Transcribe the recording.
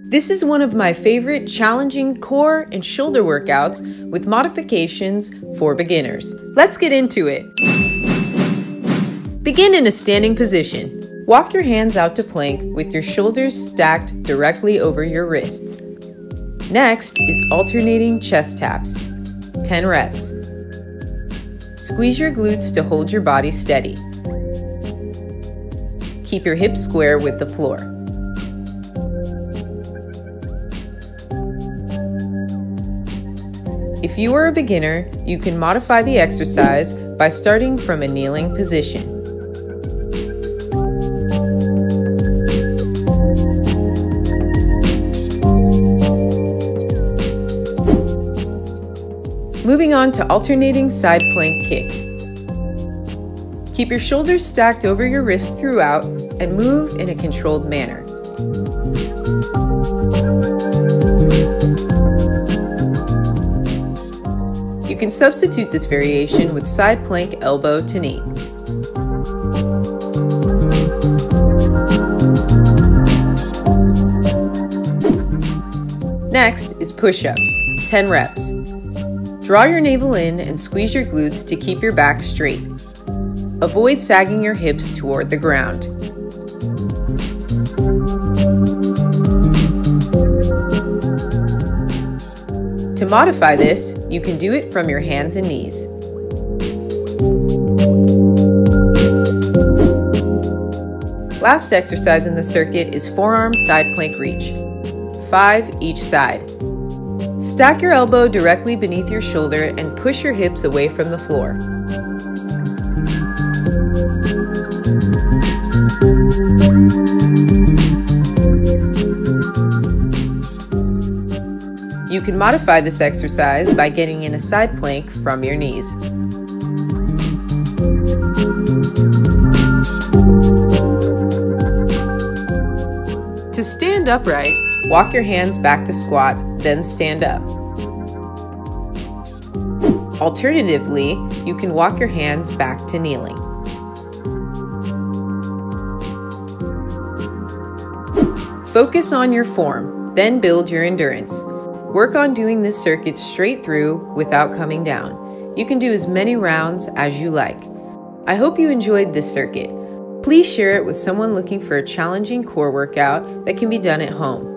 This is one of my favorite challenging core and shoulder workouts with modifications for beginners. Let's get into it. Begin in a standing position. Walk your hands out to plank with your shoulders stacked directly over your wrists. Next is alternating chest taps, 10 reps. Squeeze your glutes to hold your body steady. Keep your hips square with the floor. If you are a beginner, you can modify the exercise by starting from a kneeling position. Moving on to alternating side plank kick. Keep your shoulders stacked over your wrists throughout and move in a controlled manner. You can substitute this variation with side plank elbow to knee. Next is push-ups, 10 reps. Draw your navel in and squeeze your glutes to keep your back straight. Avoid sagging your hips toward the ground. To modify this, you can do it from your hands and knees. Last exercise in the circuit is forearm side plank reach, 5 each side. Stack your elbow directly beneath your shoulder and push your hips away from the floor. You can modify this exercise by getting in a side plank from your knees. To stand upright, walk your hands back to squat, then stand up. Alternatively, you can walk your hands back to kneeling. Focus on your form, then build your endurance. Work on doing this circuit straight through without coming down. You can do as many rounds as you like. I hope you enjoyed this circuit. Please share it with someone looking for a challenging core workout that can be done at home.